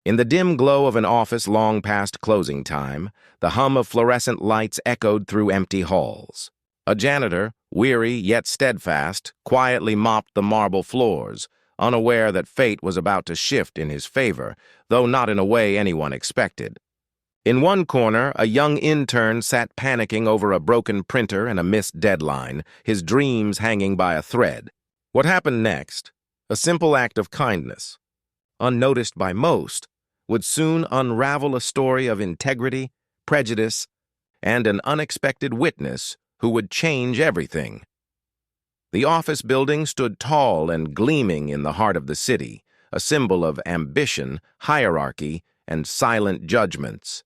In the dim glow of an office long past closing time, the hum of fluorescent lights echoed through empty halls. A janitor, weary yet steadfast, quietly mopped the marble floors, unaware that fate was about to shift in his favor, though not in a way anyone expected. In one corner, a young intern sat panicking over a broken printer and a missed deadline, his dreams hanging by a thread. What happened next, a simple act of kindness, unnoticed by most, would soon unravel a story of integrity, prejudice, and an unexpected witness who would change everything. The office building stood tall and gleaming in the heart of the city, a symbol of ambition, hierarchy, and silent judgments.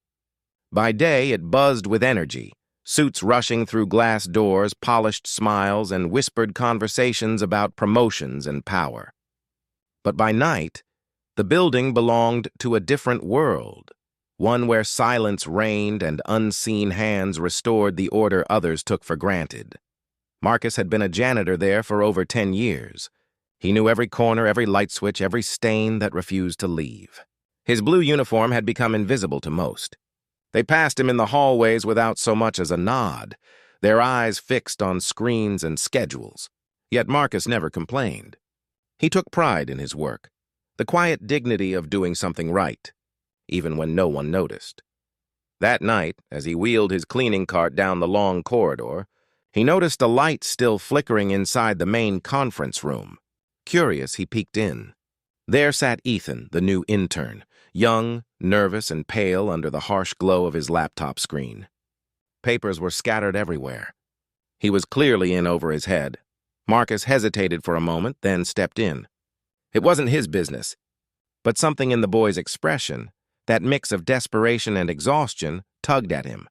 By day, it buzzed with energy, suits rushing through glass doors, polished smiles, and whispered conversations about promotions and power. But by night, the building belonged to a different world, one where silence reigned and unseen hands restored the order others took for granted. Marcus had been a janitor there for over 10 years. He knew every corner, every light switch, every stain that refused to leave. His blue uniform had become invisible to most. They passed him in the hallways without so much as a nod, their eyes fixed on screens and schedules. Yet Marcus never complained. He took pride in his work, the quiet dignity of doing something right, even when no one noticed. That night, as he wheeled his cleaning cart down the long corridor, he noticed a light still flickering inside the main conference room. Curious, he peeked in. There sat Ethan, the new intern, young, nervous, and pale under the harsh glow of his laptop screen. Papers were scattered everywhere. He was clearly in over his head. Marcus hesitated for a moment, then stepped in. It wasn't his business, but something in the boy's expression, that mix of desperation and exhaustion, tugged at him.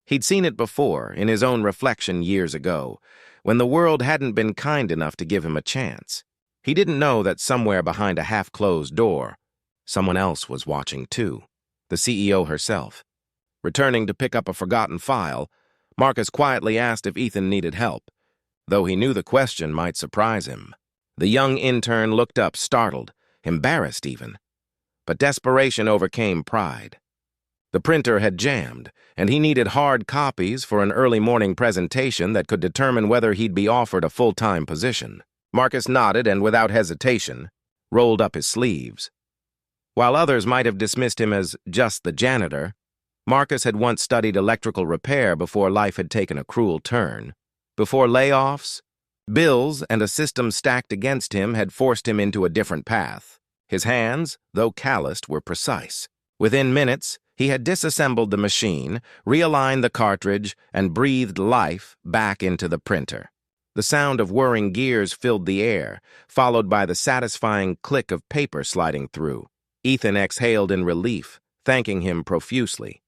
He'd seen it before, in his own reflection years ago, when the world hadn't been kind enough to give him a chance. He didn't know that somewhere behind a half-closed door, someone else was watching too, the CEO herself. Returning to pick up a forgotten file, Marcus quietly asked if Ethan needed help, though he knew the question might surprise him. The young intern looked up, startled, embarrassed even. But desperation overcame pride. The printer had jammed, and he needed hard copies for an early morning presentation that could determine whether he'd be offered a full-time position. Marcus nodded and, without hesitation, rolled up his sleeves. While others might have dismissed him as just the janitor, Marcus had once studied electrical repair before life had taken a cruel turn. Before layoffs, bills, and a system stacked against him had forced him into a different path. His hands, though calloused, were precise. Within minutes, he had disassembled the machine, realigned the cartridge, and breathed life back into the printer. The sound of whirring gears filled the air, followed by the satisfying click of paper sliding through. Ethan exhaled in relief, thanking him profusely.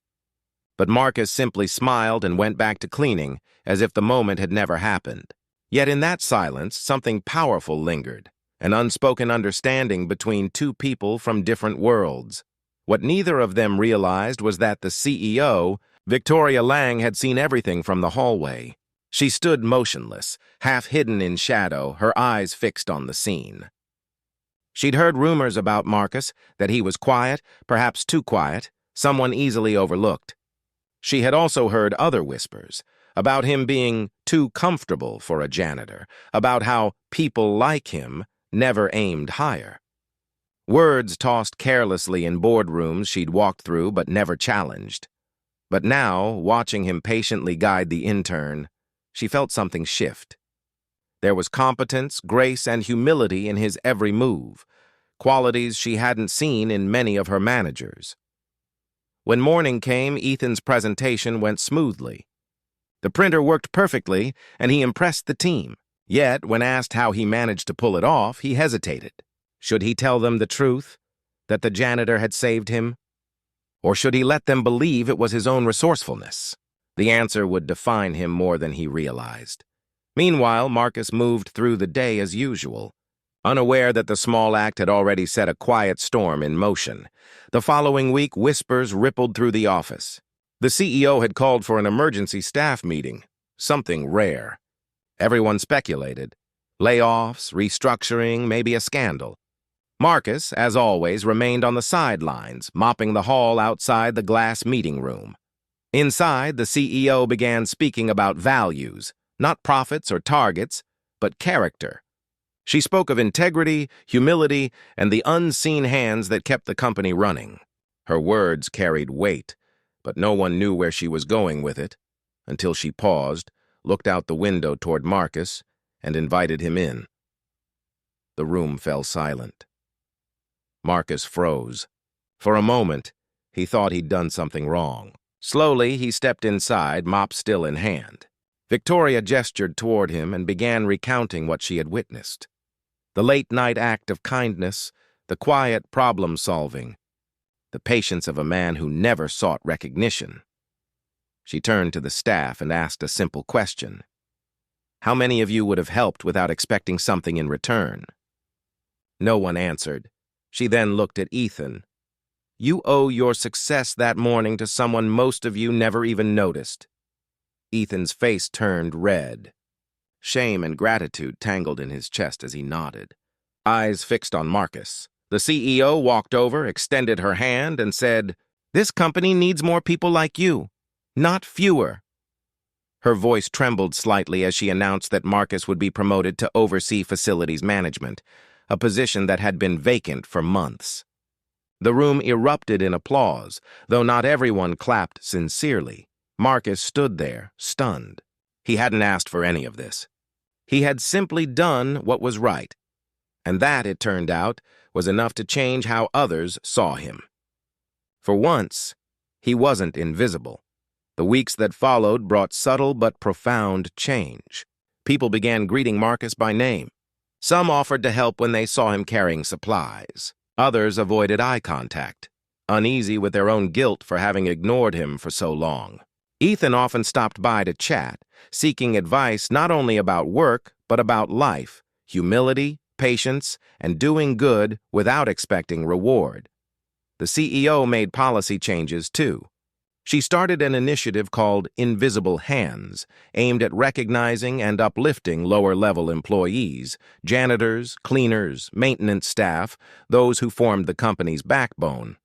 But Marcus simply smiled and went back to cleaning, as if the moment had never happened. Yet in that silence, something powerful lingered, an unspoken understanding between two people from different worlds. What neither of them realized was that the CEO, Victoria Lang, had seen everything from the hallway. She stood motionless, half hidden in shadow, her eyes fixed on the scene. She'd heard rumors about Marcus, that he was quiet, perhaps too quiet, someone easily overlooked. She had also heard other whispers, about him being too comfortable for a janitor, about how people like him never aimed higher. Words tossed carelessly in boardrooms she'd walked through but never challenged. But now, watching him patiently guide the intern, she felt something shift. There was competence, grace, and humility in his every move, qualities she hadn't seen in many of her managers. When morning came, Ethan's presentation went smoothly. The printer worked perfectly, and he impressed the team. Yet, when asked how he managed to pull it off, he hesitated. Should he tell them the truth, that the janitor had saved him? Or should he let them believe it was his own resourcefulness? The answer would define him more than he realized. Meanwhile, Marcus moved through the day as usual, unaware that the small act had already set a quiet storm in motion. The following week, whispers rippled through the office. The CEO had called for an emergency staff meeting, something rare. Everyone speculated. Layoffs, restructuring, maybe a scandal. Marcus, as always, remained on the sidelines, mopping the hall outside the glass meeting room. Inside, the CEO began speaking about values, not profits or targets, but character. She spoke of integrity, humility, and the unseen hands that kept the company running. Her words carried weight, but no one knew where she was going with it, until she paused, looked out the window toward Marcus, and invited him in. The room fell silent. Marcus froze. For a moment, he thought he'd done something wrong. Slowly, he stepped inside, mop still in hand. Victoria gestured toward him and began recounting what she had witnessed. The late-night act of kindness, the quiet problem-solving, the patience of a man who never sought recognition. She turned to the staff and asked a simple question. How many of you would have helped without expecting something in return? No one answered. She then looked at Ethan. You owe your success that morning to someone most of you never even noticed. Ethan's face turned red. Shame and gratitude tangled in his chest as he nodded. Eyes fixed on Marcus. The CEO walked over, extended her hand, and said, "This company needs more people like you, not fewer." Her voice trembled slightly as she announced that Marcus would be promoted to oversee facilities management, a position that had been vacant for months. The room erupted in applause, though not everyone clapped sincerely. Marcus stood there, stunned. He hadn't asked for any of this. He had simply done what was right, and that, it turned out, was enough to change how others saw him. For once, he wasn't invisible. The weeks that followed brought subtle but profound change. People began greeting Marcus by name. Some offered to help when they saw him carrying supplies. Others avoided eye contact, uneasy with their own guilt for having ignored him for so long. Ethan often stopped by to chat, seeking advice not only about work, but about life, humility, patience, and doing good without expecting reward. The CEO made policy changes, too. She started an initiative called Invisible Hands, aimed at recognizing and uplifting lower-level employees, janitors, cleaners, maintenance staff, those who formed the company's backbone.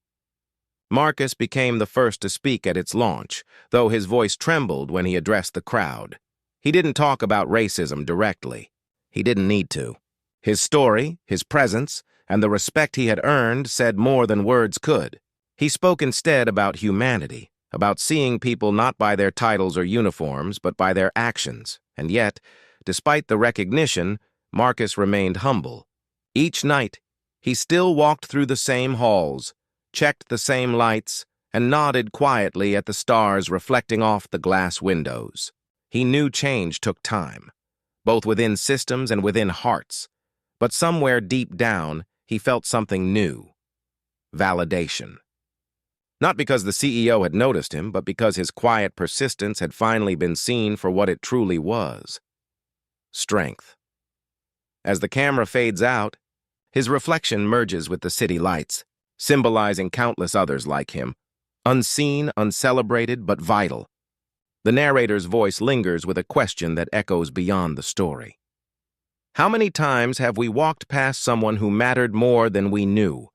Marcus became the first to speak at its launch, though his voice trembled when he addressed the crowd. He didn't talk about racism directly. He didn't need to. His story, his presence, and the respect he had earned said more than words could. He spoke instead about humanity, about seeing people not by their titles or uniforms, but by their actions. And yet, despite the recognition, Marcus remained humble. Each night, he still walked through the same halls, checked the same lights, and nodded quietly at the stars reflecting off the glass windows. He knew change took time, both within systems and within hearts. But somewhere deep down, he felt something new. Validation. Not because the CEO had noticed him, but because his quiet persistence had finally been seen for what it truly was. Strength. As the camera fades out, his reflection merges with the city lights, symbolizing countless others like him, unseen, uncelebrated, but vital. The narrator's voice lingers with a question that echoes beyond the story. How many times have we walked past someone who mattered more than we knew,